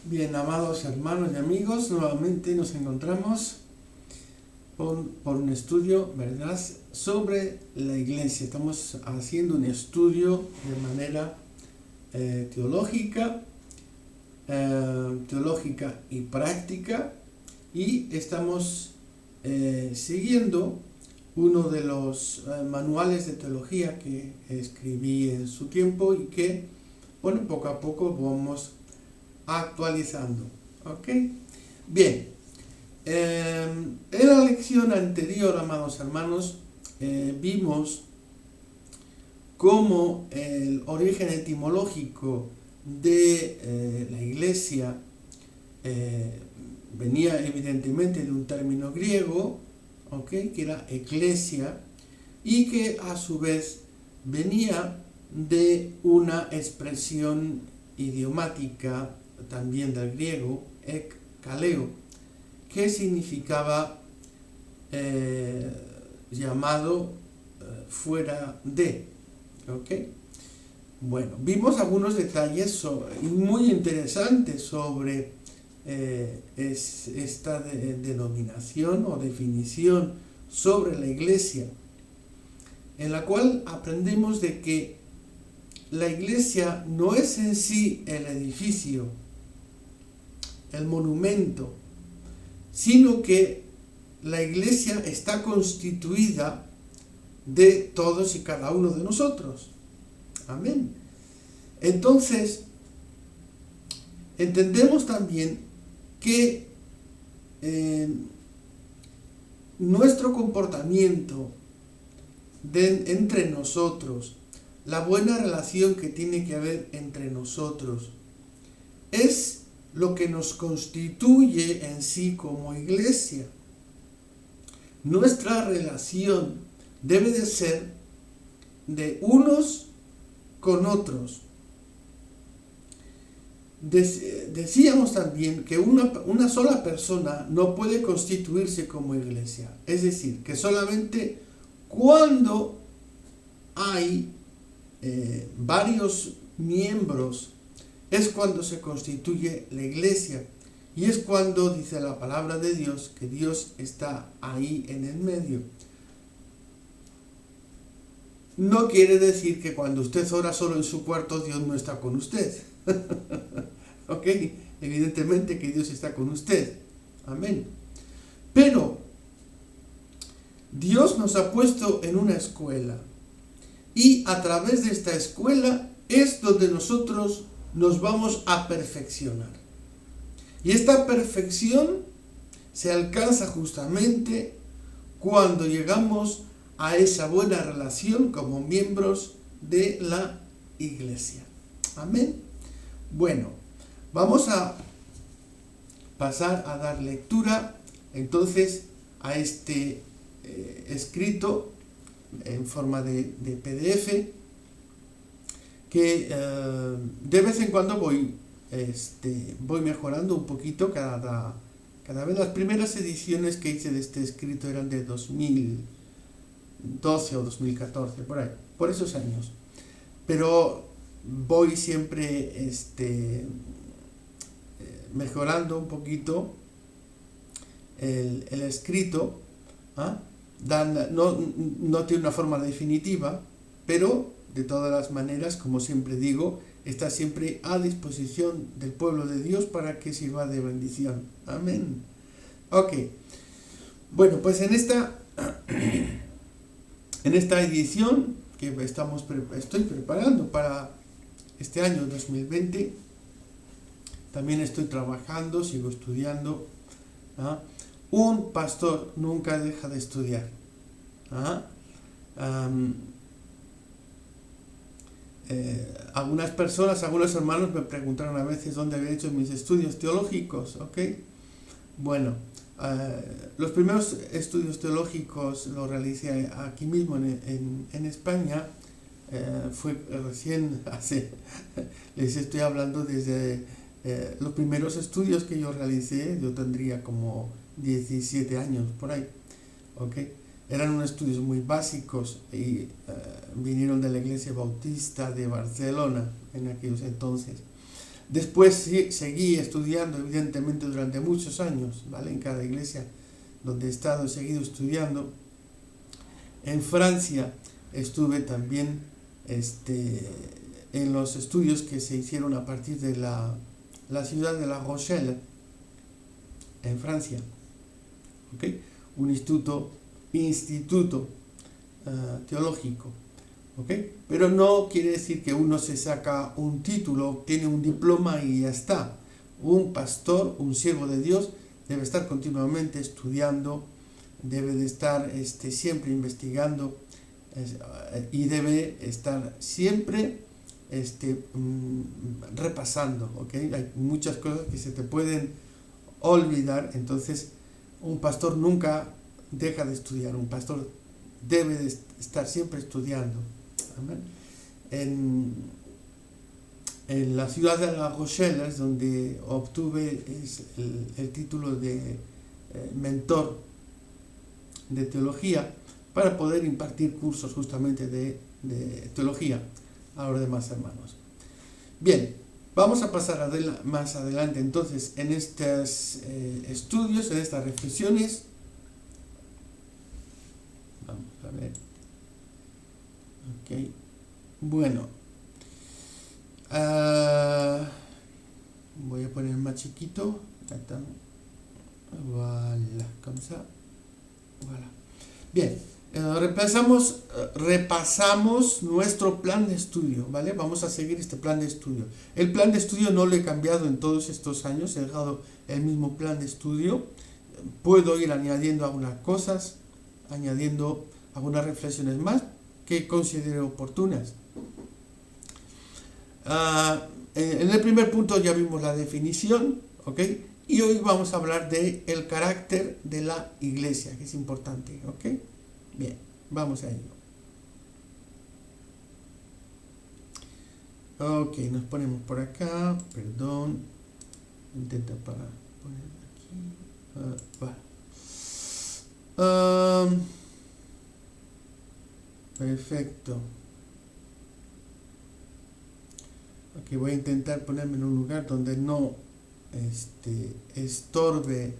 Bien, amados hermanos y amigos, nuevamente nos encontramos por un estudio, ¿verdad?, sobre la iglesia. Estamos haciendo un estudio de manera teológica y práctica, y estamos siguiendo uno de los manuales de teología que escribí en su tiempo y que, bueno, poco a poco vamos actualizando. ¿Ok? Bien. En la lección anterior, amados hermanos, vimos cómo el origen etimológico de la iglesia venía evidentemente de un término griego, ¿ok?, que era eclesia, y que a su vez venía de una expresión idiomática también del griego, kaleo, que significaba llamado fuera de. ¿Ok? Bueno, vimos algunos detalles muy interesantes sobre esta denominación o definición sobre la iglesia, en la cual aprendemos de que la iglesia no es en sí el edificio, el monumento, sino que la iglesia está constituida de todos y cada uno de nosotros. Amén. Entonces, entendemos también que nuestro comportamiento entre nosotros, la buena relación que tiene que haber entre nosotros, es lo que nos constituye en sí como iglesia. Nuestra relación debe de ser de unos con otros. Decíamos también que una sola persona no puede constituirse como iglesia. Es decir, que solamente cuando hay varios miembros es cuando se constituye la iglesia, y es cuando dice la palabra de Dios que Dios está ahí en el medio. No quiere decir que cuando usted ora solo en su cuarto, Dios no está con usted. ¿Ok? Evidentemente que Dios está con usted. Amén. Pero Dios nos ha puesto en una escuela, y a través de esta escuela es donde nosotros nos vamos a perfeccionar. Y esta perfección se alcanza justamente cuando llegamos a esa buena relación como miembros de la iglesia. Amén. Bueno, vamos a pasar a dar lectura entonces a este escrito en forma de PDF, que de vez en cuando voy mejorando un poquito cada vez. Las primeras ediciones que hice de este escrito eran de 2012 o 2014, por ahí, por esos años. Pero voy siempre mejorando un poquito el escrito. No tiene una forma definitiva, pero de todas las maneras, como siempre digo, está siempre a disposición del pueblo de Dios para que sirva de bendición. Amén. Ok. Bueno, pues en esta edición que estoy preparando para este año 2020, también estoy trabajando, sigo estudiando. Un pastor nunca deja de estudiar. Algunas personas, algunos hermanos me preguntaron a veces dónde había hecho mis estudios teológicos. ¿Ok? Bueno, los primeros estudios teológicos los realicé aquí mismo en España. Fue recién les estoy hablando desde los primeros estudios que yo realicé. Yo tendría como 17 años por ahí. ¿Ok? Eran unos estudios muy básicos y vinieron de la Iglesia Bautista de Barcelona en aquellos entonces. Después seguí estudiando, evidentemente, durante muchos años, ¿vale? En cada iglesia donde he estado, he seguido estudiando. En Francia estuve también en los estudios que se hicieron a partir de la ciudad de La Rochelle, en Francia. ¿Okay? Un instituto teológico. ¿Okay? Pero no quiere decir que uno se saca un título, obtiene un diploma y ya está. Un pastor, un siervo de Dios, debe estar continuamente estudiando, debe de estar siempre investigando y debe estar siempre repasando. ¿Okay? Hay muchas cosas que se te pueden olvidar, entonces un pastor nunca deja de estudiar, un pastor debe de estar siempre estudiando. Amén. En la ciudad de La Rochelle es donde obtuve el título de mentor de teología para poder impartir cursos justamente de teología a los demás hermanos. Bien, vamos a pasar más adelante entonces en estos estudios, en estas reflexiones. Vamos a ver. Ok, bueno, voy a poner más chiquito. Voilà, como ça. Voilà. Bien, repasamos nuestro plan de estudio, ¿vale? Vamos a seguir este plan de estudio. El plan de estudio no lo he cambiado en todos estos años, he dejado el mismo plan de estudio. Puedo ir añadiendo algunas cosas, añadiendo algunas reflexiones más que considero oportunas. En el primer punto ya vimos la definición, ¿ok? Y hoy vamos a hablar del carácter de la iglesia, que es importante, ¿ok? Bien, vamos a ello. Ok, nos ponemos por acá, perdón, intenta para poner aquí, vale. Perfecto. Aquí voy a intentar ponerme en un lugar donde no estorbe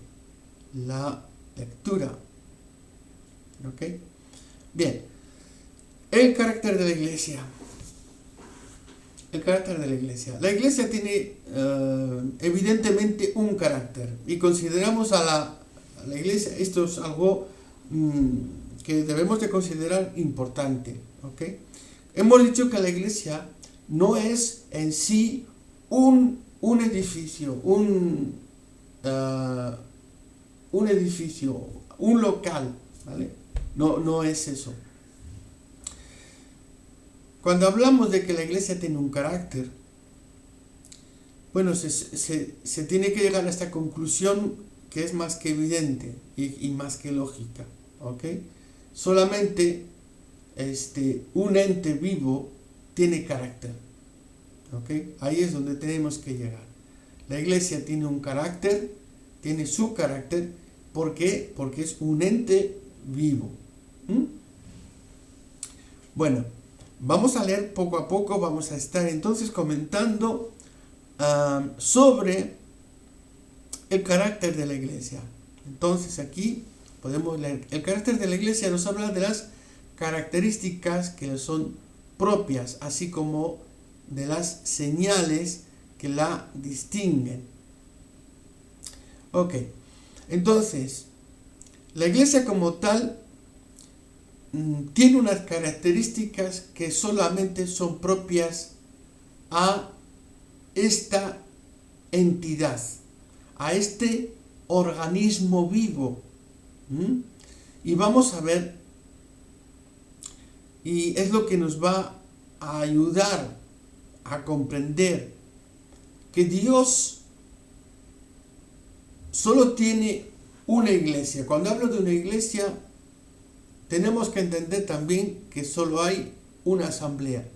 la lectura. ¿Ok? Bien. El carácter de la iglesia. El carácter de la iglesia. La iglesia tiene evidentemente un carácter. Y consideramos a la iglesia, esto es algo que debemos de considerar importante. ¿Ok? Hemos dicho que la iglesia no es en sí un edificio, un edificio, un local, ¿vale? No es eso. Cuando hablamos de que la iglesia tiene un carácter, bueno, se tiene que llegar a esta conclusión que es más que evidente y más que lógica, ¿ok? Solamente un ente vivo tiene carácter, ¿ok? Ahí es donde tenemos que llegar. La iglesia tiene un carácter, tiene su carácter, ¿por qué? Porque es un ente vivo. Bueno, vamos a leer poco a poco, vamos a estar entonces comentando sobre el carácter de la iglesia. Entonces aquí podemos leer, el carácter de la iglesia nos habla de las características que son propias, así como de las señales que la distinguen. Ok, entonces, la iglesia como tal tiene unas características que solamente son propias a esta entidad, a este organismo vivo. Y vamos a ver, y es lo que nos va a ayudar a comprender que Dios solo tiene una iglesia. Cuando hablo de una iglesia, tenemos que entender también que solo hay una asamblea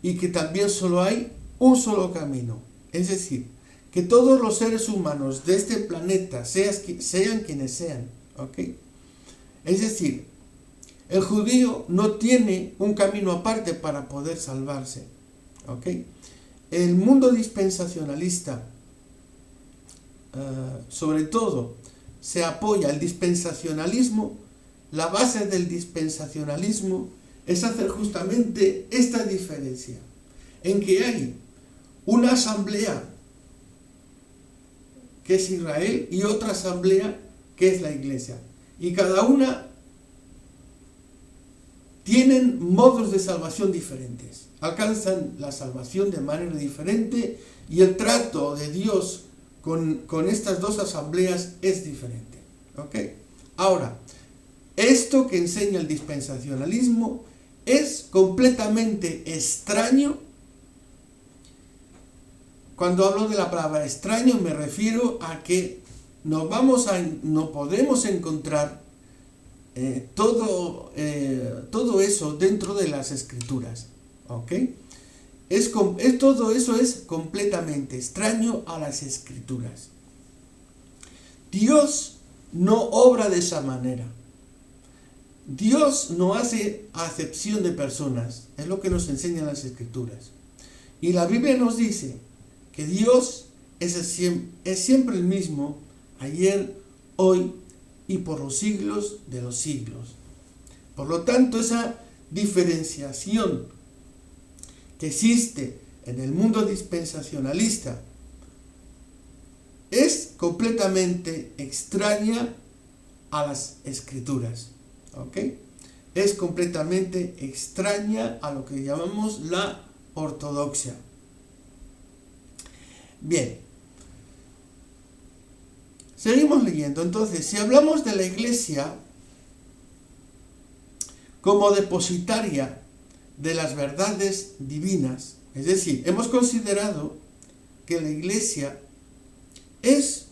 y que también solo hay un solo camino. Es decir, que todos los seres humanos de este planeta, sean quienes sean, ¿ok? Es decir, el judío no tiene un camino aparte para poder salvarse, ¿ok? el mundo dispensacionalista, sobre todo, se apoya el dispensacionalismo. La base del dispensacionalismo es hacer justamente esta diferencia, en que hay una asamblea que es Israel y otra asamblea que es la Iglesia. Y cada una tienen modos de salvación diferentes, alcanzan la salvación de manera diferente y el trato de Dios con estas dos asambleas es diferente. ¿Ok? Ahora, esto que enseña el dispensacionalismo es completamente extraño. Cuando hablo de la palabra extraño me refiero a que no podemos encontrar todo eso dentro de las Escrituras. ¿Ok? Todo eso es completamente extraño a las Escrituras. Dios no obra de esa manera. Dios no hace acepción de personas, es lo que nos enseñan las Escrituras. Y la Biblia nos dice que Dios es siempre el mismo, ayer, hoy y por los siglos de los siglos. Por lo tanto, esa diferenciación que existe en el mundo dispensacionalista es completamente extraña a las Escrituras. ¿Ok? Es completamente extraña a lo que llamamos la ortodoxia. Bien. Seguimos leyendo. Entonces, si hablamos de la Iglesia como depositaria de las verdades divinas, es decir, hemos considerado que la Iglesia es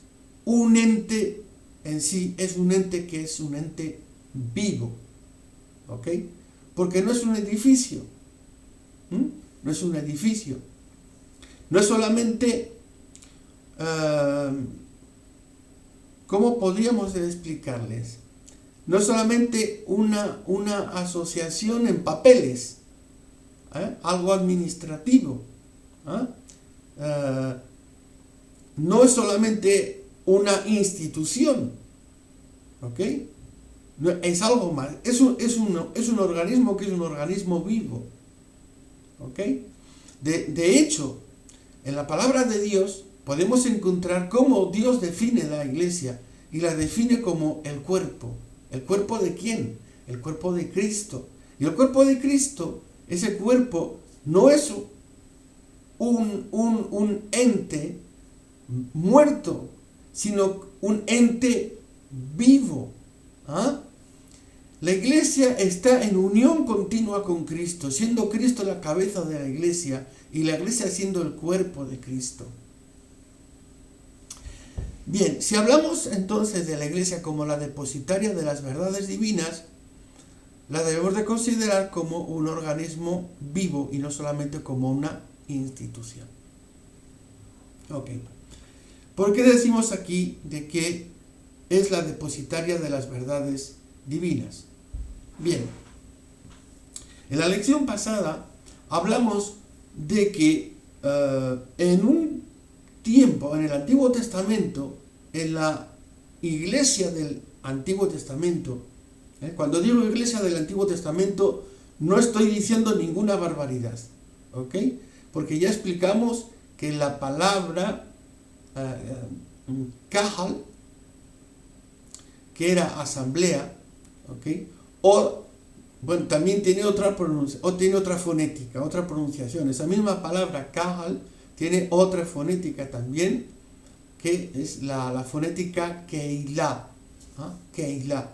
un ente en sí, es un ente que es un ente vivo, ¿ok? Porque no es un edificio, no es un edificio, no es solamente, ¿cómo podríamos explicarles? No es solamente una asociación en papeles, algo administrativo, no es solamente una institución, ¿ok? No, es algo más, es un organismo que es un organismo vivo, ¿ok? De hecho, en la palabra de Dios podemos encontrar cómo Dios define la Iglesia y la define como el cuerpo. ¿El cuerpo de quién? El cuerpo de Cristo. Y el cuerpo de Cristo, ese cuerpo no es un ente muerto, sino un ente vivo. La Iglesia está en unión continua con Cristo, siendo Cristo la cabeza de la Iglesia y la Iglesia siendo el cuerpo de Cristo. Bien, si hablamos entonces de la Iglesia como la depositaria de las verdades divinas, la debemos de considerar como un organismo vivo y no solamente como una institución. Ok. ¿Por qué decimos aquí de que es la depositaria de las verdades divinas? Bien, en la lección pasada hablamos de que en un tiempo, en el Antiguo Testamento, en la Iglesia del Antiguo Testamento, cuando digo Iglesia del Antiguo Testamento, no estoy diciendo ninguna barbaridad, ¿ok? Porque ya explicamos que la palabra Kahal, que era asamblea, ¿ok? Bueno, también tiene otra fonética, otra pronunciación. Esa misma palabra Kahal tiene otra fonética también, que es la fonética Keilah. Keilah.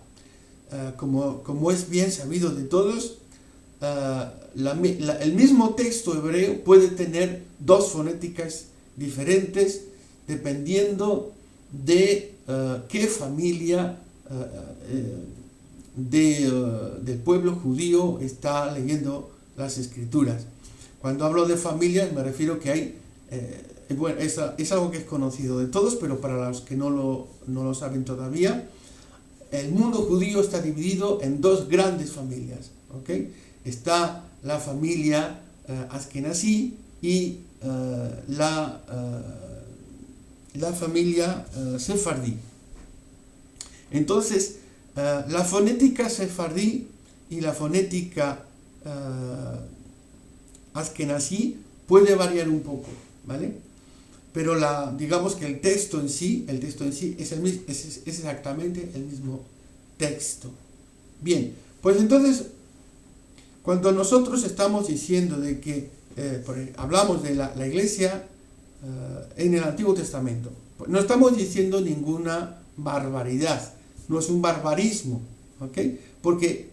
Como es bien sabido de todos, el mismo texto hebreo puede tener dos fonéticas diferentes dependiendo de qué familia del pueblo judío está leyendo las Escrituras. Cuando hablo de familias me refiero que hay, bueno, es algo que es conocido de todos, pero para los que no lo saben todavía, el mundo judío está dividido en dos grandes familias, ¿ok? Está la familia Askenazí y la familia sefardí. Entonces, la fonética sefardí y la fonética askenazí puede variar un poco, ¿vale? Pero digamos que el texto en sí es exactamente el mismo texto. Bien, pues entonces, cuando nosotros estamos diciendo de que hablamos de la iglesia en el Antiguo Testamento, no estamos diciendo ninguna barbaridad, no es un barbarismo, ¿ok? Porque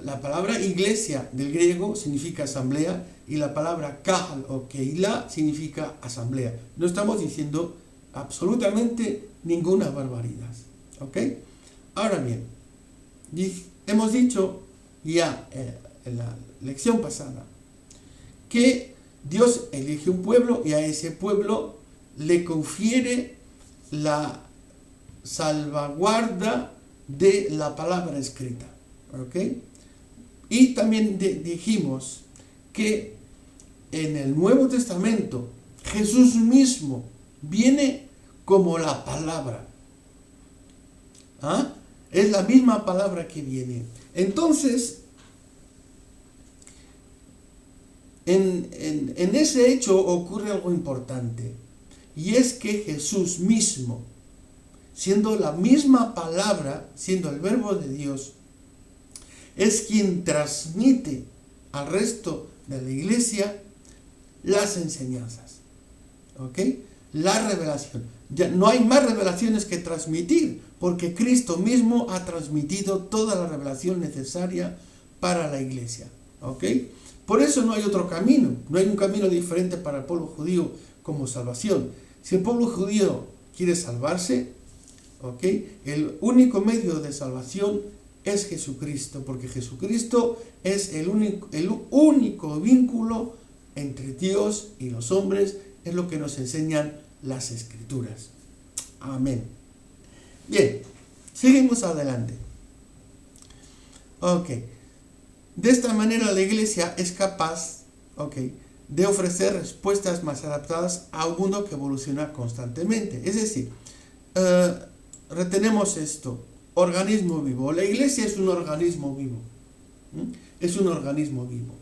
la palabra iglesia del griego significa asamblea y la palabra kahal o keilah significa asamblea. No estamos diciendo absolutamente ninguna barbaridad, ¿ok? Ahora bien, hemos dicho ya en la lección pasada que Dios elige un pueblo y a ese pueblo le confiere la salvaguarda de la palabra escrita, ¿ok? Y también dijimos que en el Nuevo Testamento Jesús mismo viene como la palabra. ¿Ah? Es la misma palabra que viene. Entonces, en ese hecho ocurre algo importante, y es que Jesús mismo, siendo la misma palabra, siendo el verbo de Dios, es quien transmite al resto de la iglesia las enseñanzas, ¿ok? La revelación. Ya no hay más revelaciones que transmitir, porque Cristo mismo ha transmitido toda la revelación necesaria para la iglesia, ¿ok? Por eso no hay otro camino, no hay un camino diferente para el pueblo judío como salvación. Si el pueblo judío quiere salvarse, ¿ok? El único medio de salvación es Jesucristo, porque Jesucristo es el único vínculo entre Dios y los hombres, es lo que nos enseñan las Escrituras. Amén. Bien, seguimos adelante. Ok. De esta manera la iglesia es capaz, de ofrecer respuestas más adaptadas a un mundo que evoluciona constantemente. Es decir, retenemos esto, organismo vivo. La iglesia es un organismo vivo. Es un organismo vivo.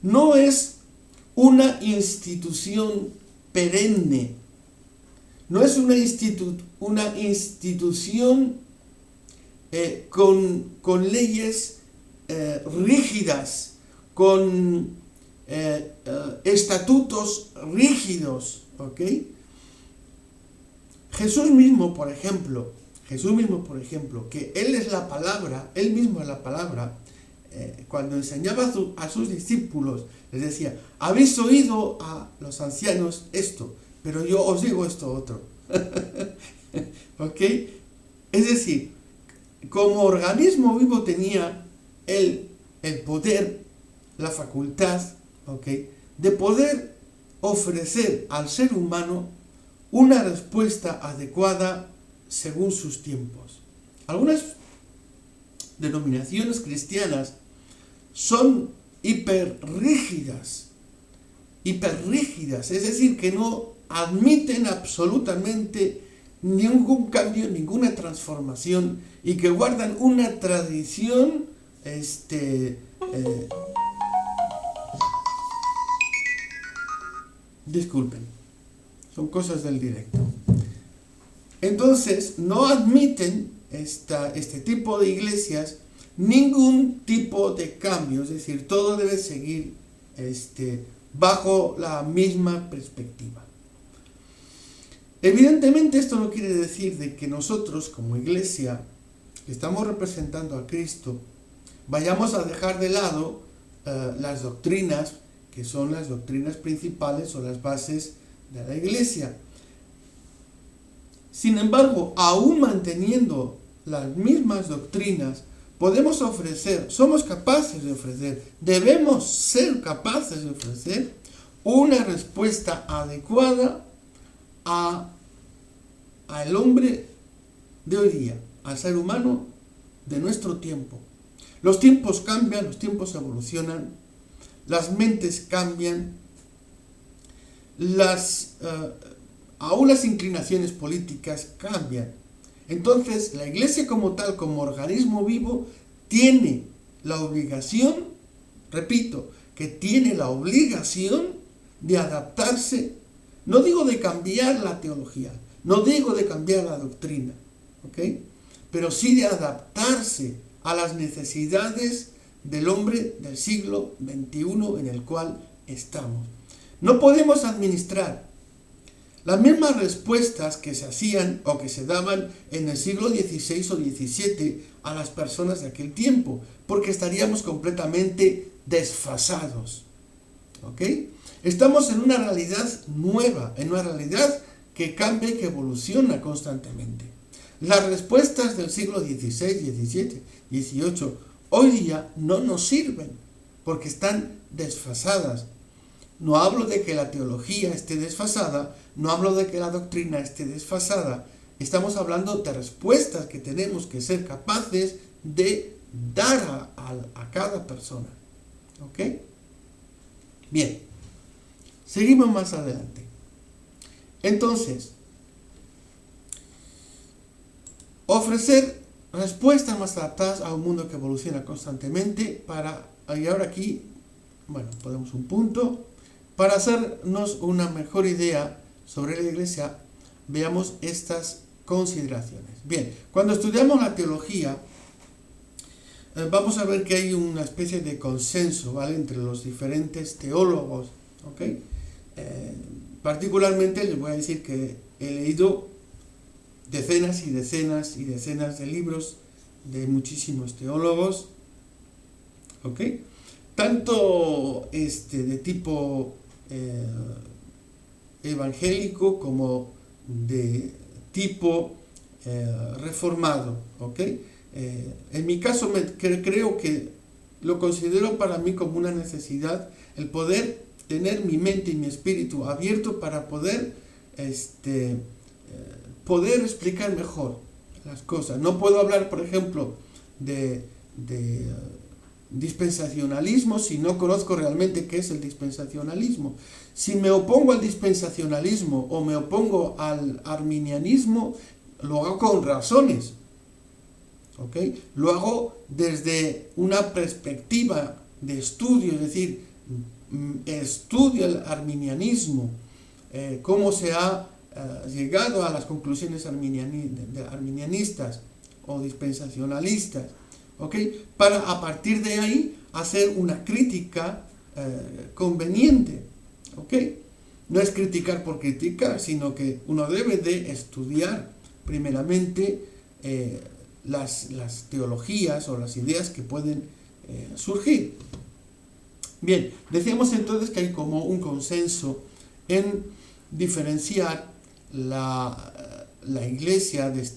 No es una institución perenne. No es una institución con leyes rígidas, con estatutos rígidos, ¿ok? Jesús mismo, por ejemplo, que Él es la palabra, Él mismo es la palabra, cuando enseñaba a sus discípulos, les decía, habéis oído a los ancianos esto, pero yo os digo esto otro. ¿Ok? Es decir, como organismo vivo tenía Él el poder, la facultad, ¿ok?, de poder ofrecer al ser humano una respuesta adecuada según sus tiempos. Algunas denominaciones cristianas son hiperrígidas, es decir, que no admiten absolutamente ningún cambio, ninguna transformación, y que guardan una tradición disculpen, son cosas del directo. Entonces, no admiten este tipo de iglesias ningún tipo de cambio, es decir, todo debe seguir bajo la misma perspectiva. Evidentemente esto no quiere decir de que nosotros como iglesia que estamos representando a Cristo vayamos a dejar de lado las doctrinas que son las doctrinas principales o las bases de la iglesia. Sin embargo, aún manteniendo las mismas doctrinas, podemos ofrecer, somos capaces de ofrecer, debemos ser capaces de ofrecer una respuesta adecuada al hombre de hoy día, al ser humano de nuestro tiempo. Los tiempos cambian, los tiempos evolucionan, las mentes cambian, aún las inclinaciones políticas cambian. Entonces, la Iglesia como tal, como organismo vivo, tiene la obligación, repito, que tiene la obligación de adaptarse, no digo de cambiar la teología, no digo de cambiar la doctrina, ¿ok? Pero sí de adaptarse a las necesidades del hombre del siglo XXI en el cual estamos. No podemos administrar las mismas respuestas que se hacían o que se daban en el siglo XVI o XVII a las personas de aquel tiempo, porque estaríamos completamente desfasados. ¿Ok? Estamos en una realidad nueva, en una realidad que cambia y que evoluciona constantemente. Las respuestas del siglo XVI, XVII, XVIII hoy día no nos sirven porque están desfasadas. No hablo de que la teología esté desfasada, no hablo de que la doctrina esté desfasada. Estamos hablando de respuestas que tenemos que ser capaces de dar a cada persona. ¿Ok? Bien, seguimos más adelante. Entonces, ofrecer respuestas más adaptadas a un mundo que evoluciona constantemente y ahora aquí, bueno, ponemos un punto. Para hacernos una mejor idea sobre la Iglesia, veamos estas consideraciones. Bien, cuando estudiamos la teología, vamos a ver que hay una especie de consenso, ¿vale?, entre los diferentes teólogos, ¿ok? Particularmente les voy a decir que he leído decenas y decenas y decenas de libros de muchísimos teólogos, ¿ok? Tanto de tipo evangélico como de tipo reformado, ¿ok? En mi caso creo que lo considero para mí como una necesidad el poder tener mi mente y mi espíritu abierto para poder explicar mejor las cosas. No puedo hablar, por ejemplo, de dispensacionalismo si no conozco realmente qué es el dispensacionalismo. Si me opongo al dispensacionalismo o me opongo al arminianismo, lo hago con razones, ¿ok? Lo hago desde una perspectiva de estudio, es decir, estudio el arminianismo, cómo se ha llegado a las conclusiones arminianistas o dispensacionalistas, ¿ok? Para a partir de ahí hacer una crítica conveniente, ¿ok? No es criticar por criticar, sino que uno debe de estudiar primeramente las teologías o las ideas que pueden surgir. Bien, decíamos entonces que hay como un consenso en diferenciar la Iglesia de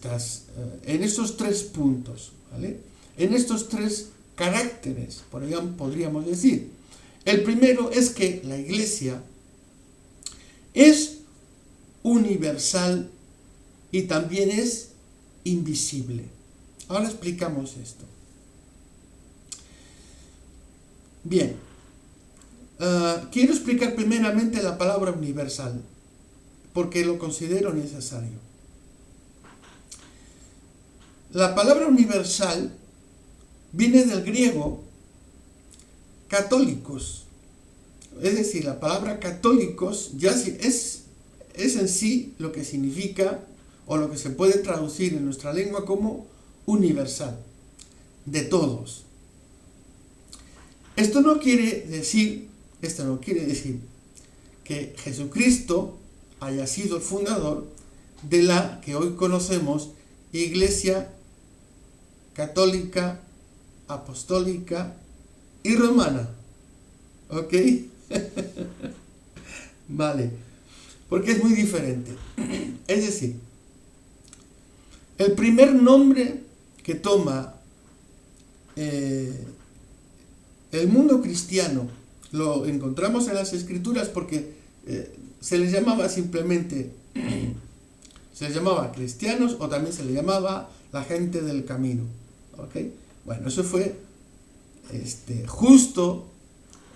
en estos tres puntos, ¿vale? En estos tres caracteres, podríamos decir. El primero es que la Iglesia es universal y también es invisible. Ahora explicamos esto. Bien, quiero explicar primeramente la palabra universal, porque lo considero necesario. La palabra universal viene del griego católicos, es decir, la palabra católicos ya es en sí lo que significa o lo que se puede traducir en nuestra lengua como universal, de todos. Esto no quiere decir que Jesucristo haya sido el fundador de la que hoy conocemos Iglesia Católica, Apostólica y Romana. ¿Ok? Vale. Porque es muy diferente. Es decir, el primer nombre que toma el mundo cristiano lo encontramos en las Escrituras porque se les llamaba simplemente, se les llamaba cristianos o también se les llamaba la gente del camino. ¿Ok? Bueno, eso fue justo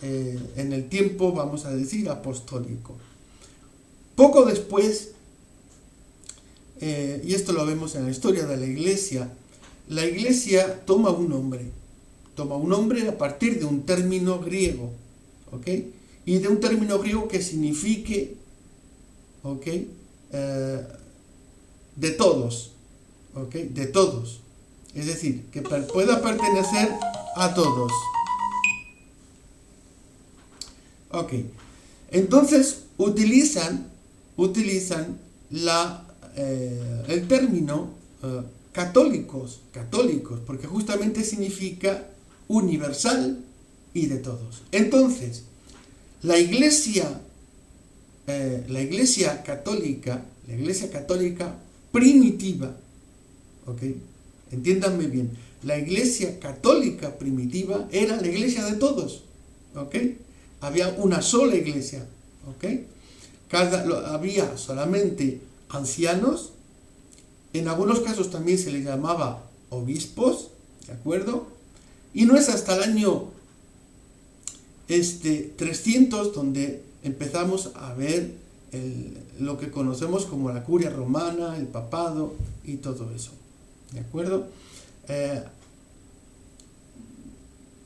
en el tiempo, vamos a decir, apostólico. Poco después, y esto lo vemos en la historia de la iglesia toma un nombre a partir de un término griego, ¿ok? Y de un término griego que signifique, ¿ok? De todos, ¿ok? De todos. Es decir, que pueda pertenecer a todos. Ok. Entonces, utilizan el término católicos, porque justamente significa universal y de todos. Entonces, la iglesia católica primitiva, ¿ok? Entiéndanme bien, la iglesia católica primitiva era la iglesia de todos, ¿ok? Había una sola iglesia, ¿ok? Había solamente ancianos, en algunos casos también se les llamaba obispos, ¿de acuerdo? Y no es hasta el año 300 donde empezamos a ver lo que conocemos como la curia romana, el papado y todo eso, ¿de acuerdo?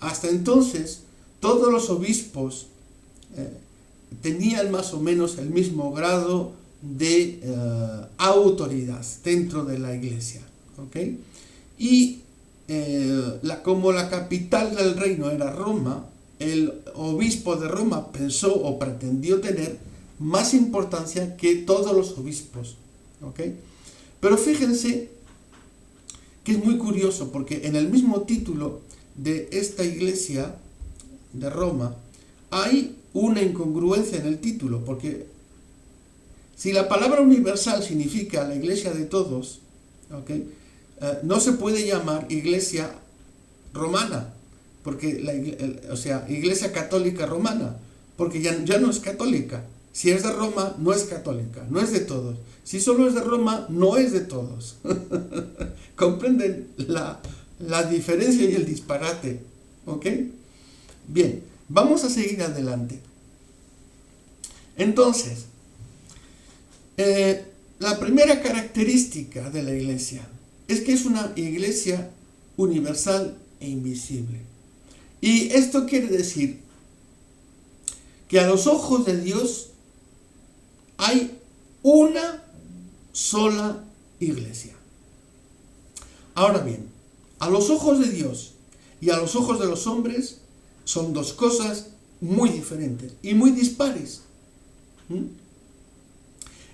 Hasta entonces todos los obispos tenían más o menos el mismo grado de autoridad dentro de la iglesia, ¿ok? Y como la capital del reino era Roma, el obispo de Roma pensó o pretendió tener más importancia que todos los obispos, ¿ok? Pero fíjense que es muy curioso porque en el mismo título de esta iglesia de Roma hay una incongruencia en el título, porque si la palabra universal significa la iglesia de todos, ¿okay? No se puede llamar iglesia romana, porque iglesia católica romana, porque ya no es católica. Si es de Roma, no es católica, no es de todos. Si solo es de Roma, no es de todos. ¿Comprenden la diferencia y el disparate? ¿Ok? Bien, vamos a seguir adelante. Entonces, la primera característica de la iglesia es que es una iglesia universal e invisible. Y esto quiere decir que a los ojos de Dios hay una sola iglesia. Ahora bien, a los ojos de Dios y a los ojos de los hombres son dos cosas muy diferentes y muy dispares.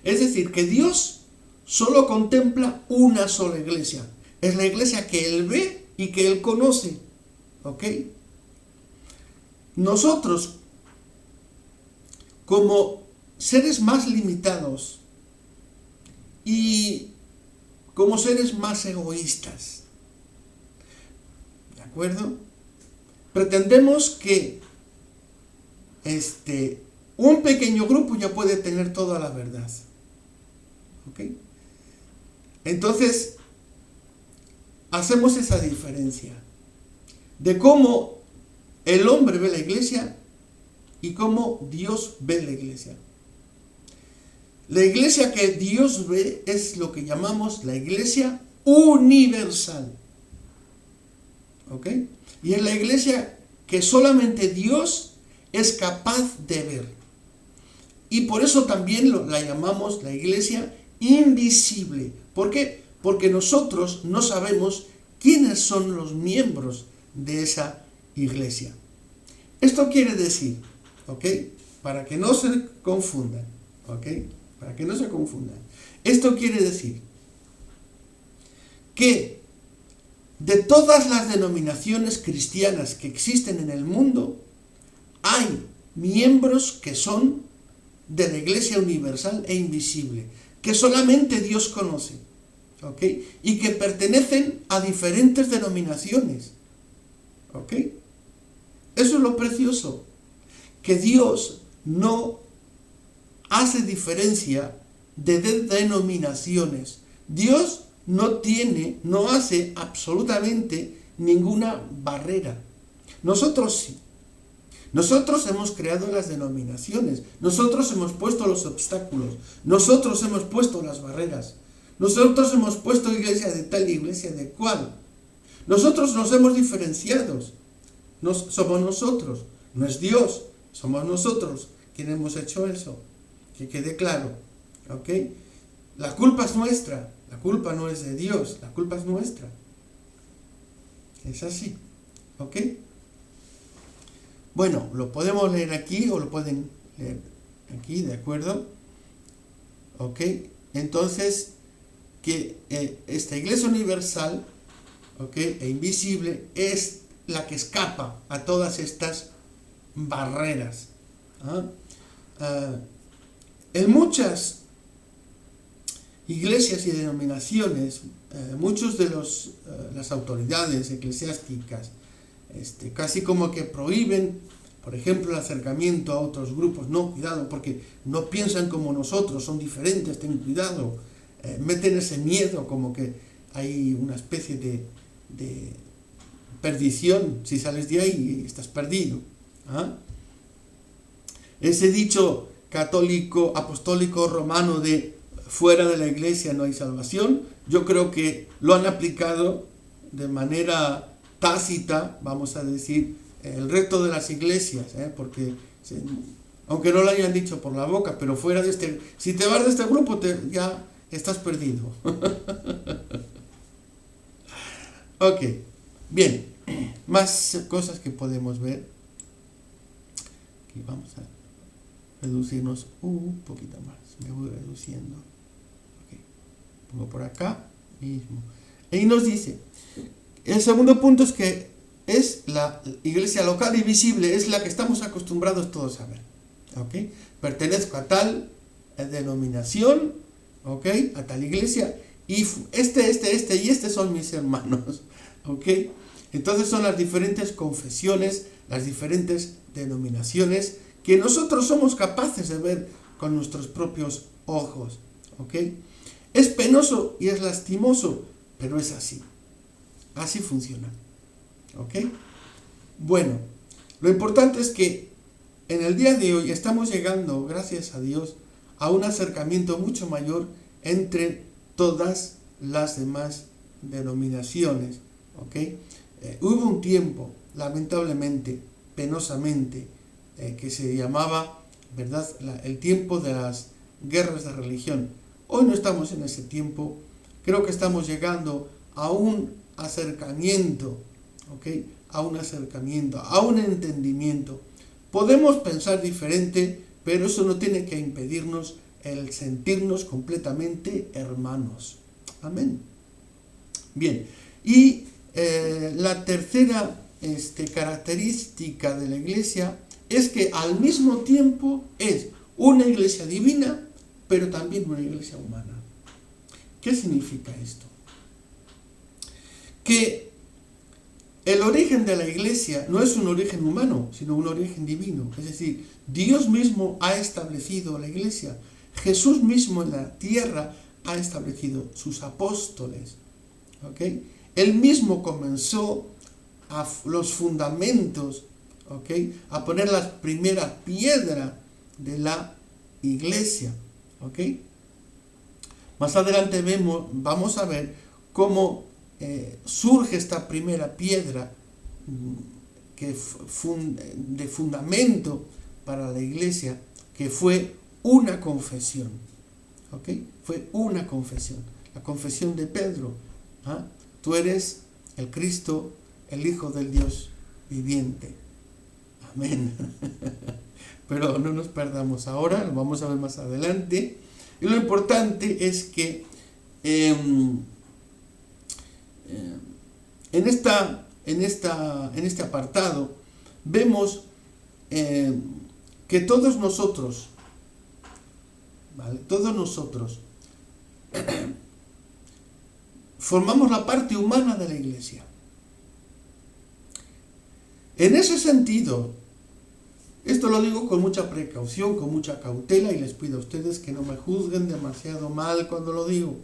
Es decir, que Dios solo contempla una sola iglesia. Es la iglesia que Él ve y que Él conoce. ¿Ok? Nosotros, como seres más limitados y como seres más egoístas, ¿de acuerdo? Pretendemos que un pequeño grupo ya puede tener toda la verdad. ¿Ok? Entonces, hacemos esa diferencia de cómo el hombre ve la iglesia y cómo Dios ve la iglesia. La iglesia que Dios ve es lo que llamamos la iglesia universal. ¿Ok? Y es la iglesia que solamente Dios es capaz de ver. Y por eso también la llamamos la iglesia invisible. ¿Por qué? Porque nosotros no sabemos quiénes son los miembros de esa iglesia. Esto quiere decir, ¿ok? Para que no se confundan, ¿ok? Para que no se confundan. Esto quiere decir que de todas las denominaciones cristianas que existen en el mundo, hay miembros que son de la iglesia universal e invisible, que solamente Dios conoce, ¿ok? Y que pertenecen a diferentes denominaciones, ¿ok? Eso es lo precioso, que Dios no hace diferencia de denominaciones. Dios no hace absolutamente ninguna barrera. Nosotros sí. Nosotros hemos creado las denominaciones, nosotros hemos puesto los obstáculos, nosotros hemos puesto las barreras, nosotros hemos puesto iglesia de tal, iglesia de cual. Nosotros nos hemos diferenciado, somos nosotros, no es Dios, somos nosotros quienes hemos hecho eso, que quede claro, ¿ok? La culpa es nuestra, la culpa no es de Dios, la culpa es nuestra. Es así, ¿ok? Bueno, lo podemos leer aquí o lo pueden leer aquí, ¿de acuerdo? ¿Ok? Entonces, que esta iglesia universal, ¿ok? E invisible es la que escapa a todas estas barreras. En muchas iglesias y denominaciones, muchos de las autoridades eclesiásticas casi como que prohíben, por ejemplo, el acercamiento a otros grupos. No, cuidado, porque no piensan como nosotros, son diferentes, ten cuidado. Meten ese miedo como que hay una especie de perdición. Si sales de ahí, estás perdido. Ese dicho católico, apostólico, romano de fuera de la iglesia no hay salvación, yo creo que lo han aplicado de manera tácita, vamos a decir, el resto de las iglesias, porque aunque no lo hayan dicho por la boca, pero fuera de si te vas de este grupo ya estás perdido. Ok, bien, más cosas que podemos ver. Aquí vamos a reducirnos un poquito más, me voy reduciendo. Okay. Pongo por acá mismo. Y nos dice, el segundo punto es que es la iglesia local y visible, es la que estamos acostumbrados todos a ver. ¿Okay? Pertenezco a tal denominación, ¿okay? A tal iglesia, y este son mis hermanos. ¿Okay? Entonces son las diferentes confesiones, las diferentes denominaciones que nosotros somos capaces de ver con nuestros propios ojos. ¿Okay? Es penoso y es lastimoso, pero es así. Así funciona. ¿Ok? Bueno, lo importante es que en el día de hoy estamos llegando, gracias a Dios, a un acercamiento mucho mayor entre todas las demás denominaciones. ¿Ok? Hubo un tiempo, lamentablemente, penosamente, que se llamaba, ¿verdad?, el tiempo de las guerras de religión. Hoy no estamos en ese tiempo. Creo que estamos llegando a un acercamiento, ¿ok? A un acercamiento, a un entendimiento. Podemos pensar diferente, pero eso no tiene que impedirnos el sentirnos completamente hermanos. Amén. Bien, y la tercera característica de la iglesia es que al mismo tiempo es una iglesia divina, pero también una iglesia humana. ¿Qué significa esto? Que el origen de la iglesia no es un origen humano, sino un origen divino. Es decir, Dios mismo ha establecido la iglesia. Jesús mismo en la tierra ha establecido sus apóstoles. ¿Okay? Él mismo comenzó los fundamentos, ¿okay?, a poner la primera piedra de la iglesia. ¿Okay? Más adelante vamos a ver cómo surge esta primera piedra de fundamento para la iglesia, que fue una confesión. ¿Okay? Fue una confesión, la confesión de Pedro. Tú eres el Cristo, el Hijo del Dios viviente. Amén. Pero no nos perdamos ahora, lo vamos a ver más adelante. Y lo importante es que en este apartado vemos que todos nosotros, ¿vale?, todos nosotros formamos la parte humana de la iglesia. En ese sentido, esto lo digo con mucha precaución, con mucha cautela, y les pido a ustedes que no me juzguen demasiado mal cuando lo digo.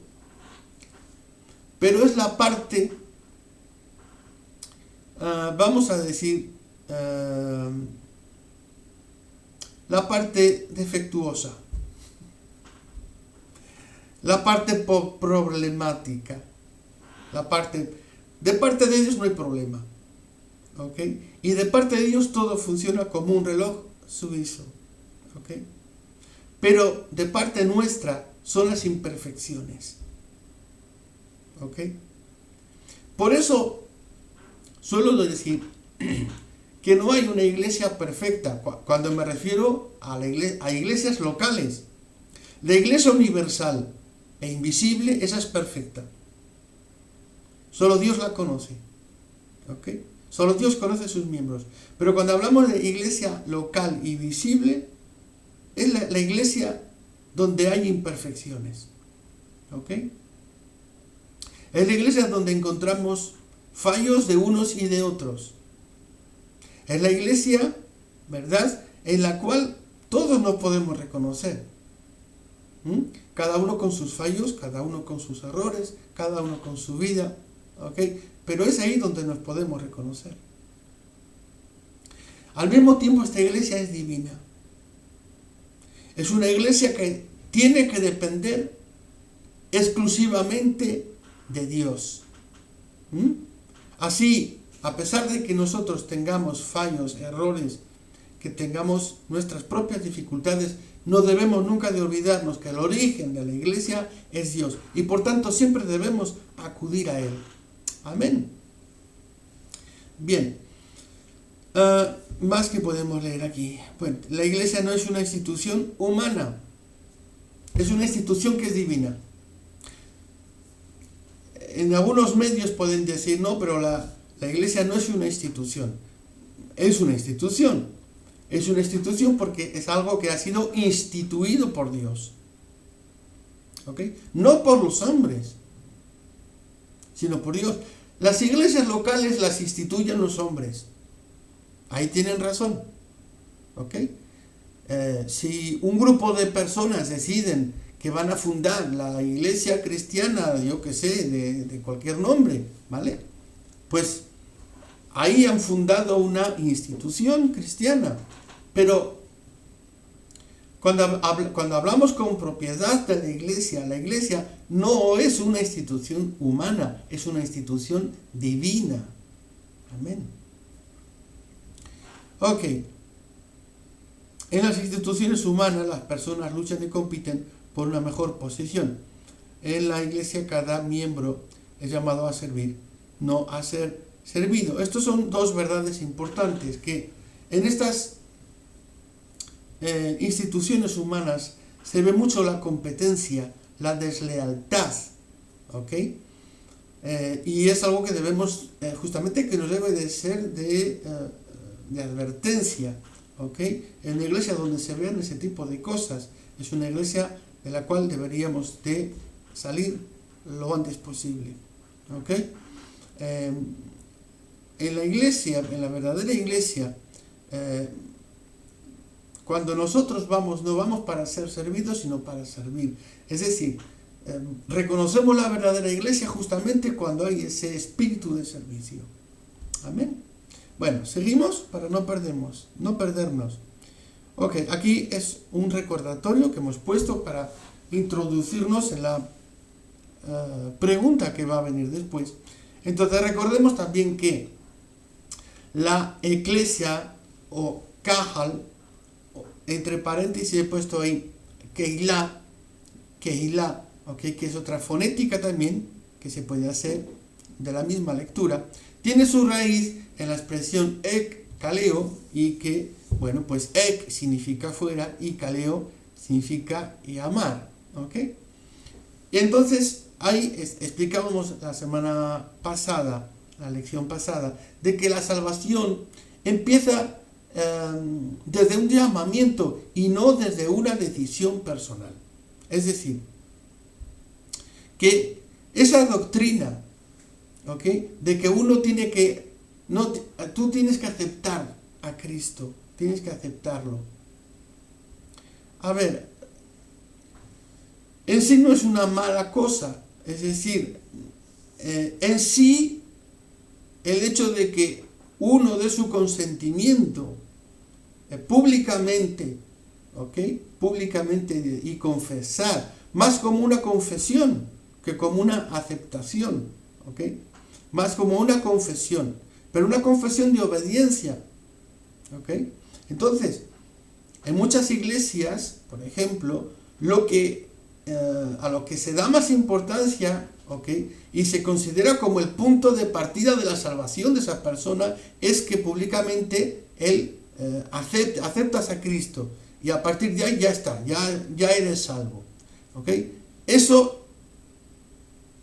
Pero es la parte, vamos a decir, la parte defectuosa, la parte problemática, de parte de Dios no hay problema, ¿ok? Y de parte de Dios todo funciona como un reloj suizo, ¿ok? Pero de parte nuestra son las imperfecciones, ¿ok? Por eso suelo decir que no hay una iglesia perfecta, cuando me refiero a iglesias locales. La iglesia universal e invisible, esa es perfecta. Solo Dios la conoce, ¿ok? Solo Dios conoce a sus miembros. Pero cuando hablamos de iglesia local y visible, es la iglesia donde hay imperfecciones, ¿ok? Es la iglesia donde encontramos fallos de unos y de otros. Es la iglesia, ¿verdad?, en la cual todos nos podemos reconocer. Cada uno con sus fallos, cada uno con sus errores, cada uno con su vida, ¿ok? Pero es ahí donde nos podemos reconocer. Al mismo tiempo, esta iglesia es divina. Es una iglesia que tiene que depender exclusivamente de Dios. Así, a pesar de que nosotros tengamos fallos, errores, que tengamos nuestras propias dificultades, no debemos nunca de olvidarnos que el origen de la iglesia es Dios. Y por tanto siempre debemos acudir a Él. Amén. Bien. Más que podemos leer aquí. Bueno, la iglesia no es una institución humana. Es una institución que es divina. En algunos medios pueden decir, no, pero la iglesia no es una institución. Es una institución. Es una institución porque es algo que ha sido instituido por Dios. ¿Ok? No por los hombres, sino por Dios. Las iglesias locales las instituyen los hombres. Ahí tienen razón. ¿Ok? Si un grupo de personas deciden que van a fundar la iglesia cristiana, yo que sé, de cualquier nombre, ¿vale? Pues ahí han fundado una institución cristiana. Pero cuando hablamos con propiedad de la iglesia no es una institución humana, es una institución divina. Amén. Ok. En las instituciones humanas las personas luchan y compiten por una mejor posición. En la iglesia cada miembro es llamado a servir, no a ser servido. Estos son dos verdades importantes que en estas instituciones humanas se ve mucho la competencia, la deslealtad, ¿ok? Y es algo que debemos, justamente que nos debe de ser de advertencia, ¿ok? En una iglesia donde se vean ese tipo de cosas, es una iglesia de la cual deberíamos de salir lo antes posible, ¿ok? En la iglesia, en la verdadera iglesia, cuando nosotros vamos, no vamos para ser servidos, sino para servir. Es decir, reconocemos la verdadera iglesia justamente cuando hay ese espíritu de servicio. Amén. Bueno, seguimos para no perdernos. Ok, aquí es un recordatorio que hemos puesto para introducirnos en la pregunta que va a venir después. Entonces recordemos también que la eclesia o Kahal, entre paréntesis he puesto ahí Keilah, okay, que es otra fonética también que se puede hacer de la misma lectura, tiene su raíz en la expresión ek, kaleo, y que, bueno, pues ek significa fuera y kaleo significa amar, ¿ok? Y entonces ahí explicábamos la semana pasada, la lección pasada, de que la salvación empieza desde un llamamiento y no desde una decisión personal. Es decir, que esa doctrina, ¿ok?, de que uno tiene que, tú tienes que aceptar a Cristo, tienes que aceptarlo. A ver, en sí no es una mala cosa, es decir, en sí el hecho de que uno dé su consentimiento públicamente ¿ok? Públicamente y confesar, más como una confesión que como una aceptación, ¿ok? Más como una confesión, pero una confesión de obediencia, ¿ok? Entonces, en muchas iglesias, por ejemplo, a lo que se da más importancia, ¿ok? Y se considera como el punto de partida de la salvación de esa persona, es que públicamente él aceptas a Cristo, y a partir de ahí ya está, ya eres salvo, ¿ok? Eso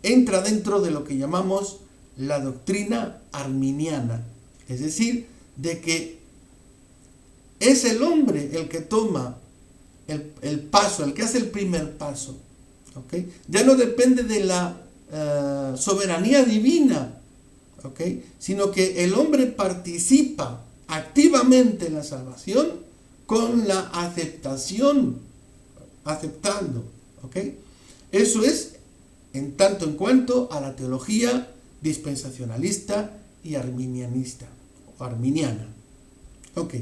entra dentro de lo que llamamos la doctrina arminiana, es decir, de que es el hombre el que toma el paso, el que hace el primer paso, ¿ok? Ya no depende de la soberanía divina, ¿ok? Sino que el hombre participa activamente en la salvación con la aceptación, aceptando, ¿ok? Eso es en tanto en cuanto a la teología dispensacionalista y arminianista, o arminiana, ¿ok?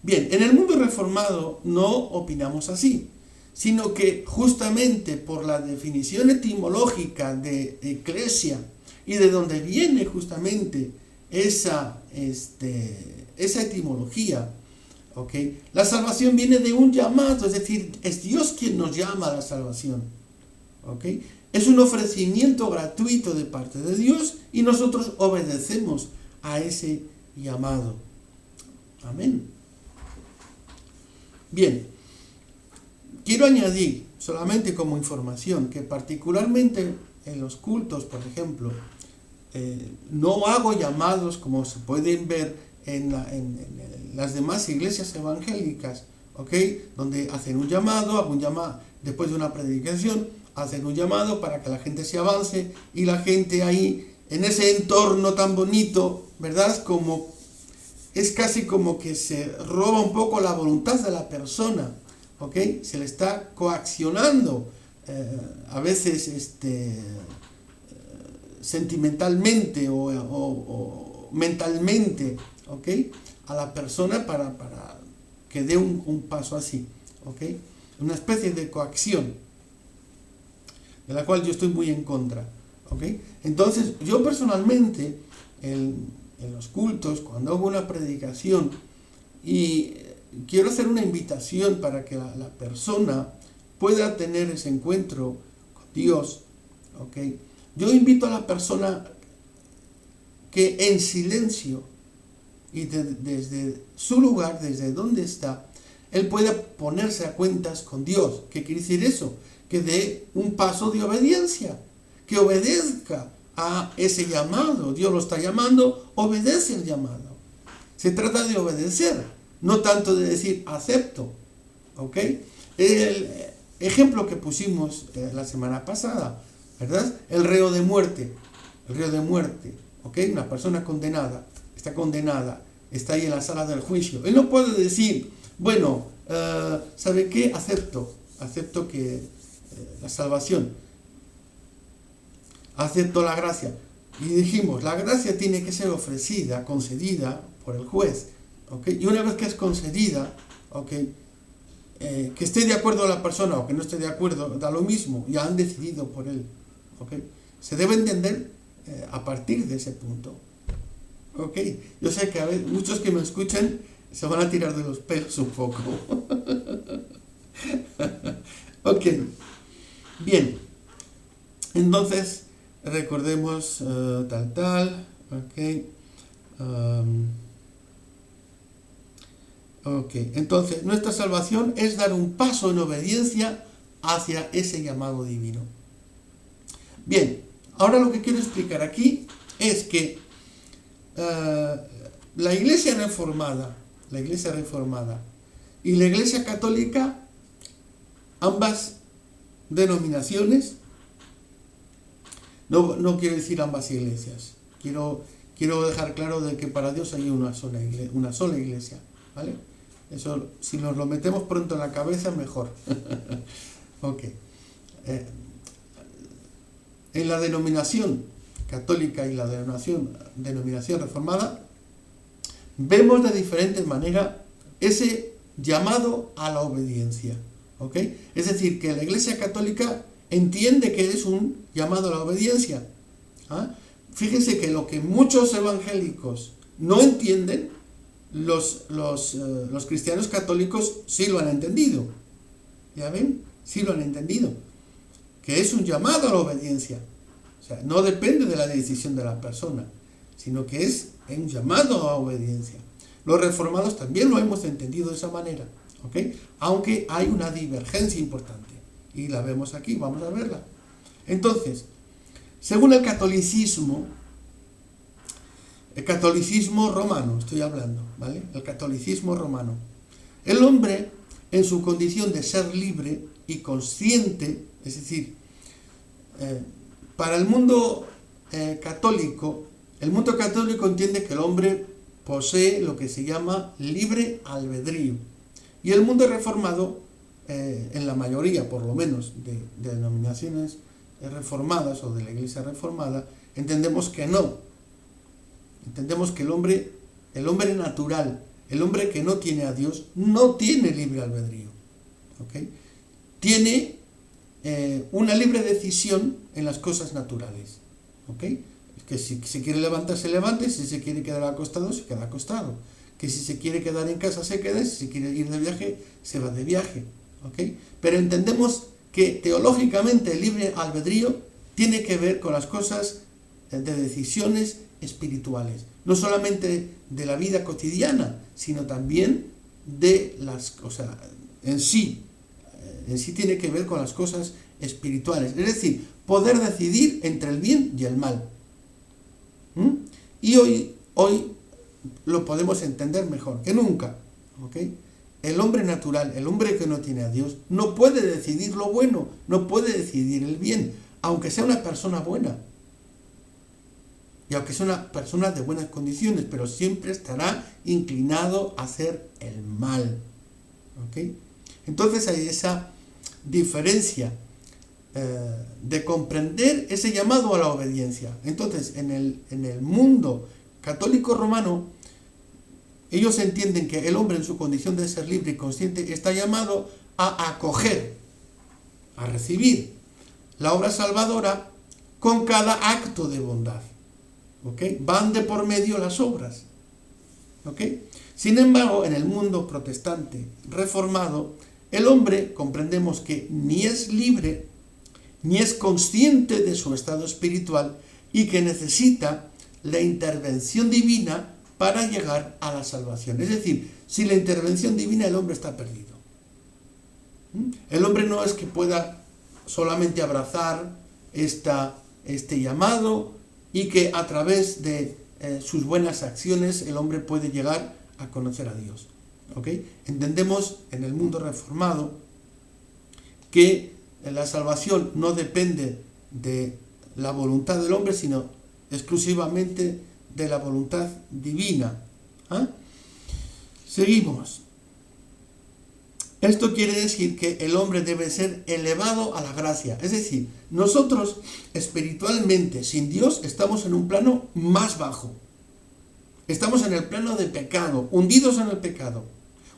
Bien, en el mundo reformado no opinamos así, sino que justamente por la definición etimológica de eclesia y de donde viene justamente esa etimología, ¿okay? La salvación viene de un llamado, es decir, es Dios quien nos llama a la salvación, ¿okay? Es un ofrecimiento gratuito de parte de Dios y nosotros obedecemos a ese llamado. Amén. Bien, quiero añadir solamente como información que particularmente en los cultos, por ejemplo, no hago llamados como se pueden ver en las demás iglesias evangélicas, ¿ok? Donde hacen un llamado, después de una predicación, hacen un llamado para que la gente se avance y la gente ahí, en ese entorno tan bonito, ¿verdad? Es casi como que se roba un poco la voluntad de la persona, ¿ok? Se le está coaccionando, a veces sentimentalmente o mentalmente, ¿ok? A la persona para que dé un paso así, ¿ok? Una especie de coacción, de la cual yo estoy muy en contra, ¿ok? Entonces, yo personalmente, en los cultos, cuando hago una predicación y quiero hacer una invitación para que la persona pueda tener ese encuentro con Dios, ¿ok? Yo invito a la persona que en silencio y desde su lugar, desde donde está, él pueda ponerse a cuentas con Dios. ¿Qué quiere decir eso? Que dé un paso de obediencia, que obedezca a ese llamado. Dios lo está llamando, obedece el llamado. Se trata de obedecer, no tanto de decir acepto, ¿ok? El ejemplo que pusimos la semana pasada, ¿verdad? El reo de muerte, ¿ok? Una persona condenada, está ahí en la sala del juicio. Él no puede decir, bueno, ¿sabe qué? Acepto que la salvación, acepto la gracia. Y dijimos, la gracia tiene que ser ofrecida, concedida por el juez, ¿ok? Y una vez que es concedida, ¿ok? Que esté de acuerdo la persona o que no esté de acuerdo, da lo mismo, ya han decidido por él, ¿ok? Se debe entender a partir de ese punto, ¿ok? Yo sé que a veces muchos que me escuchan se van a tirar de los pelos un poco. Ok, bien, entonces recordemos ok. Ok, entonces nuestra salvación es dar un paso en obediencia hacia ese llamado divino. Bien, ahora lo que quiero explicar aquí es que la iglesia reformada y la iglesia católica, ambas denominaciones, no quiero decir ambas iglesias, quiero dejar claro de que para Dios hay una sola iglesia, ¿vale? Eso, si nos lo metemos pronto en la cabeza, mejor. Ok. En la denominación católica y la denominación reformada, vemos de diferente manera ese llamado a la obediencia. ¿Ok? Es decir, que la Iglesia Católica entiende que es un llamado a la obediencia. ¿Ah? Fíjense que lo que muchos evangélicos no entienden, los cristianos católicos sí lo han entendido. ¿Ya ven? Sí lo han entendido. Que es un llamado a la obediencia. O sea, no depende de la decisión de la persona, sino que es un llamado a obediencia. Los reformados también lo hemos entendido de esa manera. ¿Ok? Aunque hay una divergencia importante. Y la vemos aquí, vamos a verla. Entonces, según el catolicismo romano, estoy hablando, ¿vale? El catolicismo romano. El hombre, en su condición de ser libre y consciente, es decir, para el mundo católico, el mundo católico entiende que el hombre posee lo que se llama libre albedrío. Y el mundo reformado, en la mayoría, por lo menos, de denominaciones reformadas o de la Iglesia reformada, entendemos que no. Entendemos que el hombre natural, el hombre que no tiene a Dios, no tiene libre albedrío. ¿Ok? Tiene una libre decisión en las cosas naturales. ¿Ok? Que si se quiere levantar, se levante, si se quiere quedar acostado, se queda acostado. Que si se quiere quedar en casa, se queda, si se quiere ir de viaje, se va de viaje. ¿Ok? Pero entendemos que teológicamente el libre albedrío tiene que ver con las cosas de decisiones espirituales. No solamente de la vida cotidiana, sino también de las cosas en sí. En sí tiene que ver con las cosas espirituales. Es decir, poder decidir entre el bien y el mal. Y hoy lo podemos entender mejor que nunca. ¿Ok? El hombre natural, el hombre que no tiene a Dios, no puede decidir lo bueno, no puede decidir el bien, aunque sea una persona buena. Y aunque sea una persona de buenas condiciones, pero siempre estará inclinado a hacer el mal. ¿Ok? Entonces hay esa diferencia de comprender ese llamado a la obediencia. Entonces, en el mundo católico romano, ellos entienden que el hombre en su condición de ser libre y consciente está llamado a acoger, a recibir la obra salvadora con cada acto de bondad. ¿Ok? Van de por medio las obras. ¿Ok? Sin embargo, en el mundo protestante reformado, el hombre comprendemos que ni es libre, ni es consciente de su estado espiritual y que necesita la intervención divina para llegar a la salvación. Es decir, sin la intervención divina el hombre está perdido. El hombre no es que pueda solamente abrazar este llamado y que a través de sus buenas acciones el hombre puede llegar a conocer a Dios. ¿Ok? Entendemos en el mundo reformado que la salvación no depende de la voluntad del hombre, sino exclusivamente de la voluntad divina. ¿Ah? Seguimos. Esto quiere decir que el hombre debe ser elevado a la gracia. Es decir, nosotros espiritualmente, sin Dios, estamos en un plano más bajo. Estamos en el plano de pecado, hundidos en el pecado,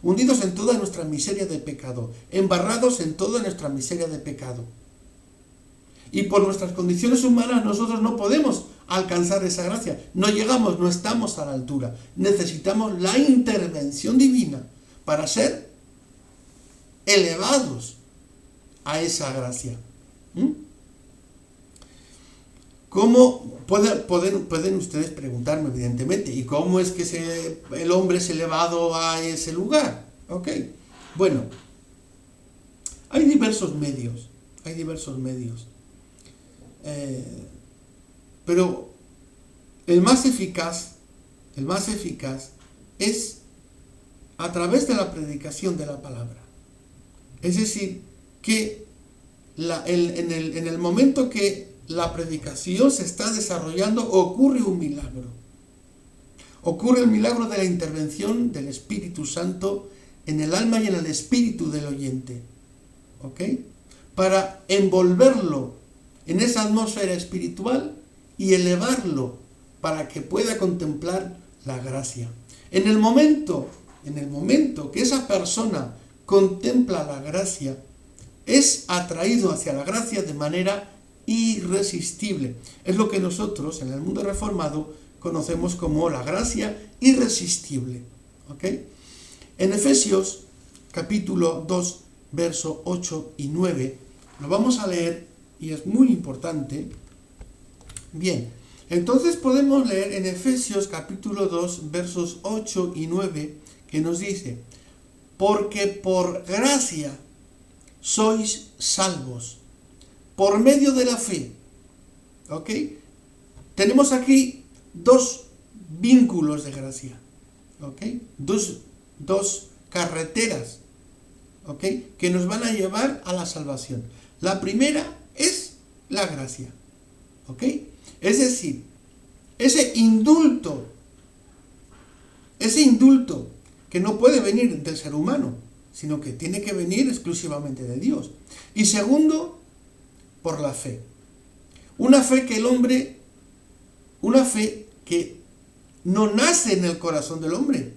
hundidos en toda nuestra miseria de pecado, embarrados en toda nuestra miseria de pecado. Y por nuestras condiciones humanas nosotros no podemos alcanzar esa gracia. No llegamos, no estamos a la altura. Necesitamos la intervención divina para ser elevados a esa gracia. ¿Cómo pueden ustedes preguntarme, evidentemente, ¿y cómo es que el hombre es elevado a ese lugar? ¿Ok? Bueno, hay diversos medios. Pero el más eficaz es a través de la predicación de la palabra. Es decir, que en el momento que la predicación se está desarrollando, ocurre un milagro. Ocurre el milagro de la intervención del Espíritu Santo en el alma y en el espíritu del oyente. ¿Ok? Para envolverlo en esa atmósfera espiritual y elevarlo para que pueda contemplar la gracia. En el momento en el momento que esa persona contempla la gracia, es atraído hacia la gracia de manera irresistible. Es lo que nosotros en el mundo reformado conocemos como la gracia irresistible. ¿Ok? En Efesios capítulo 2, verso 8 y 9, lo vamos a leer y es muy importante. Bien, entonces podemos leer en Efesios capítulo 2, versos 8 y 9, que nos dice: porque por gracia sois salvos, por medio de la fe. ¿Ok? Tenemos aquí dos vínculos de gracia. ¿Ok? Dos carreteras. ¿Ok? Que nos van a llevar a la salvación. La primera es la gracia. ¿Ok? Es decir, ese indulto que no puede venir del ser humano, sino que tiene que venir exclusivamente de Dios. Y segundo, por la fe. Una fe que no nace en el corazón del hombre,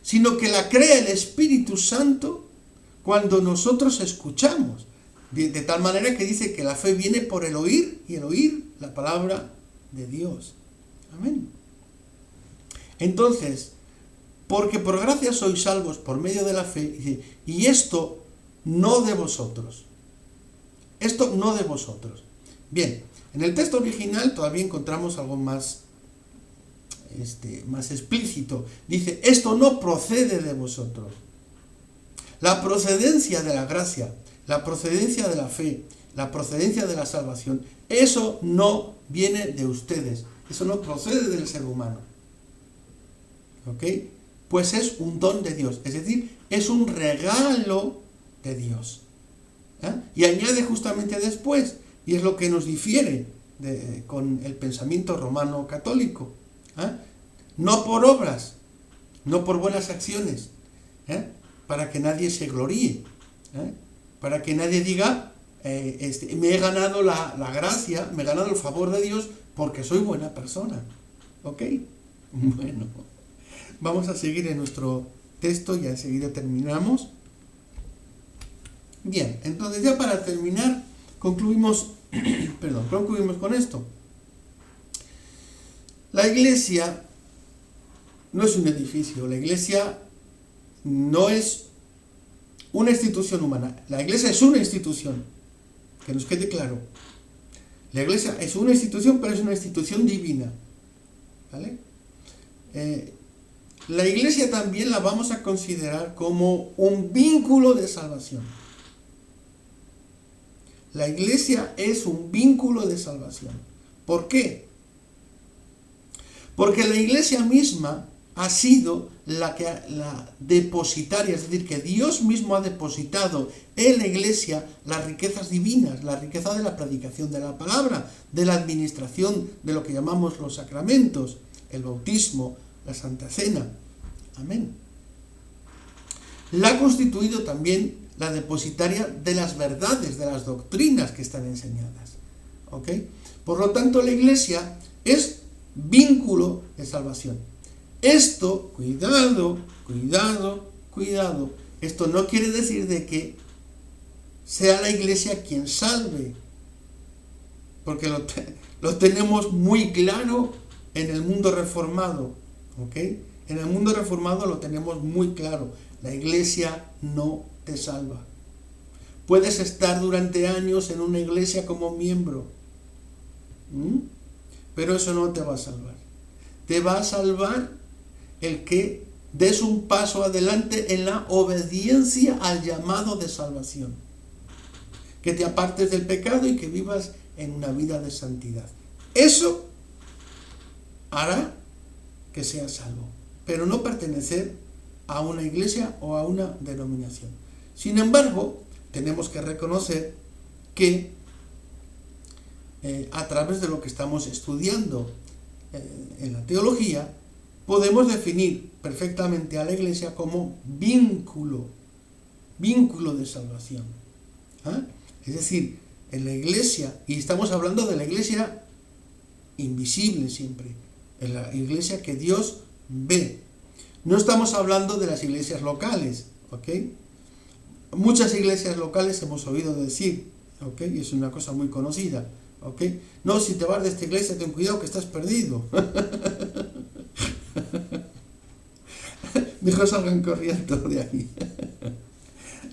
sino que la crea el Espíritu Santo cuando nosotros escuchamos. De tal manera que dice que la fe viene por el oír, y el oír la palabra de Dios. Amén. Entonces, porque por gracia sois salvos por medio de la fe, y esto no de vosotros. Esto no de vosotros. Bien, en el texto original todavía encontramos algo más explícito. Dice, esto no procede de vosotros. La procedencia de la gracia, la procedencia de la fe, la procedencia de la salvación, eso no viene de ustedes. Eso no procede del ser humano. ¿Ok? Pues es un don de Dios, es decir, es un regalo de Dios. Y añade justamente después, y es lo que nos difiere con el pensamiento romano católico, no por obras, no por buenas acciones, para que nadie se gloríe, para que nadie diga, me he ganado la gracia, me he ganado el favor de Dios porque soy buena persona. ¿Ok? Bueno, vamos a seguir en nuestro texto y enseguida terminamos. Bien, entonces ya para terminar, concluimos con esto. La iglesia no es un edificio, la iglesia no es una institución humana, la iglesia es una institución, que nos quede claro. La iglesia es una institución, pero es una institución divina. ¿Vale? La iglesia también la vamos a considerar como un vínculo de salvación. La iglesia es un vínculo de salvación. ¿Por qué? Porque la iglesia misma ha sido la depositaria, es decir, que Dios mismo ha depositado en la iglesia las riquezas divinas, la riqueza de la predicación de la palabra, de la administración de lo que llamamos los sacramentos, el bautismo, la Santa Cena. Amén. La ha constituido también la depositaria de las verdades, de las doctrinas que están enseñadas. ¿Ok? Por lo tanto, la iglesia es vínculo de salvación. Esto, cuidado, esto no quiere decir de que sea la iglesia quien salve, porque lo tenemos muy claro en el mundo reformado. ¿Ok? En el mundo reformado lo tenemos muy claro. La iglesia no te salva. Puedes estar durante años en una iglesia como miembro, pero eso no te va a salvar. Te va a salvar el que des un paso adelante en la obediencia al llamado de salvación. Que te apartes del pecado y que vivas en una vida de santidad. Eso hará que seas salvo, pero no pertenecer a una iglesia o a una denominación. Sin embargo, tenemos que reconocer que a través de lo que estamos estudiando en la teología, podemos definir perfectamente a la iglesia como vínculo de salvación. Es decir, en la iglesia, y estamos hablando de la iglesia invisible siempre, en la iglesia que Dios ve. No estamos hablando de las iglesias locales, ¿ok? Muchas iglesias locales hemos oído decir, ¿ok? Y es una cosa muy conocida, ¿ok? No, si te vas de esta iglesia, ten cuidado que estás perdido. Mejor salgan corriendo de aquí.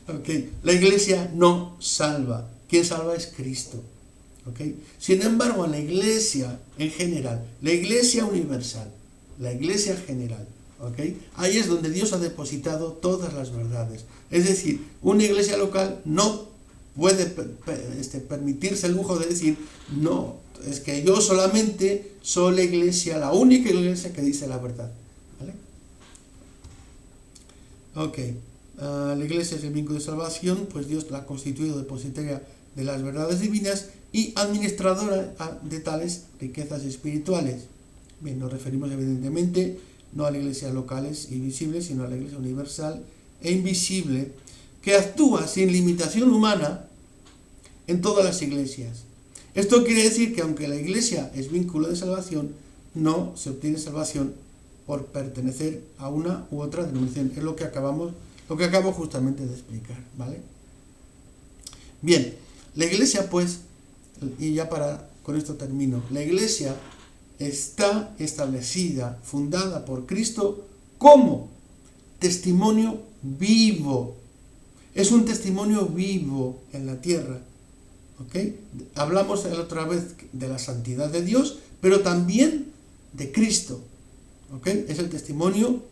¿Ok? La iglesia no salva. Quien salva es Cristo. ¿Ok? Sin embargo, en la iglesia en general, la iglesia universal, la iglesia general, ¿ok? Ahí es donde Dios ha depositado todas las verdades. Es decir, una iglesia local no puede permitirse el lujo de decir, no, es que yo solamente soy la iglesia, la única iglesia que dice la verdad. ¿Vale? Ok. La iglesia es el vínculo de salvación, pues Dios la ha constituido depositaria de las verdades divinas y administradora de tales riquezas espirituales. Bien, nos referimos evidentemente no a las iglesias locales y visibles, sino a la iglesia universal e invisible, que actúa sin limitación humana en todas las iglesias. Esto quiere decir que aunque la iglesia es vínculo de salvación, no se obtiene salvación por pertenecer a una u otra denominación. Es lo que acabo justamente de explicar, ¿vale? Bien, la iglesia pues, y ya con esto termino, la iglesia está establecida, fundada por Cristo como testimonio vivo. Es un testimonio vivo en la tierra. ¿Ok? Hablamos la otra vez de la santidad de Dios, pero también de Cristo. ¿Ok? Es el testimonio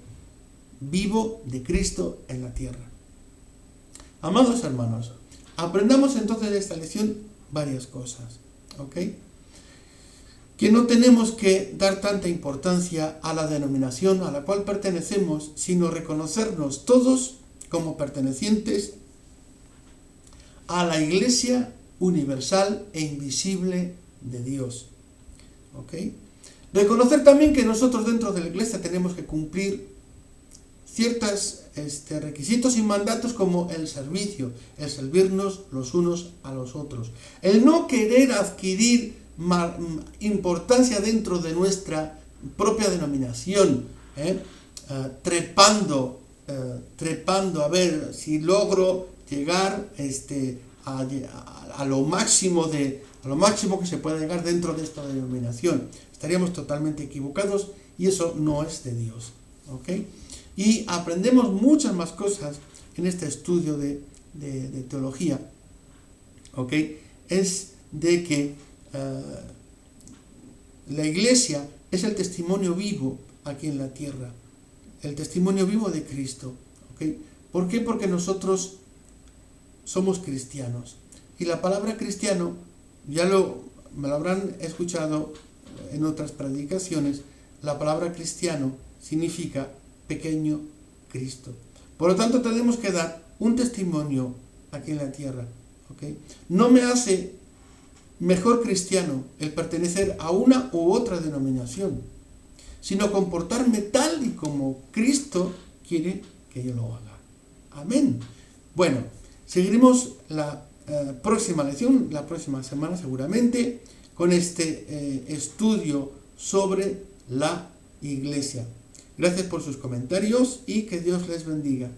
vivo de Cristo en la tierra. Amados hermanos, aprendamos entonces de esta lección varias cosas. ¿Ok? Que no tenemos que dar tanta importancia a la denominación a la cual pertenecemos, sino reconocernos todos como pertenecientes a la Iglesia universal e invisible de Dios. ¿Ok? Reconocer también que nosotros dentro de la Iglesia tenemos que cumplir ciertos requisitos y mandatos como el servicio, el servirnos los unos a los otros, el no querer adquirir importancia dentro de nuestra propia denominación, trepando a ver si logro llegar a lo máximo que se pueda llegar dentro de esta denominación. Estaríamos totalmente equivocados y eso no es de Dios. ¿Ok? Y aprendemos muchas más cosas en este estudio de teología. ¿Ok? Es de que la iglesia es el testimonio vivo aquí en la tierra, el testimonio vivo de Cristo. ¿Okay? ¿Por qué? Porque nosotros somos cristianos. Y la palabra cristiano, me lo habrán escuchado en otras predicaciones, la palabra cristiano significa pequeño Cristo. Por lo tanto, tenemos que dar un testimonio aquí en la tierra. ¿Okay? No me hace mejor cristiano el pertenecer a una u otra denominación, sino comportarme tal y como Cristo quiere que yo lo haga. Amén. Bueno, seguiremos la próxima lección, la próxima semana seguramente, con este estudio sobre la iglesia. Gracias por sus comentarios y que Dios les bendiga.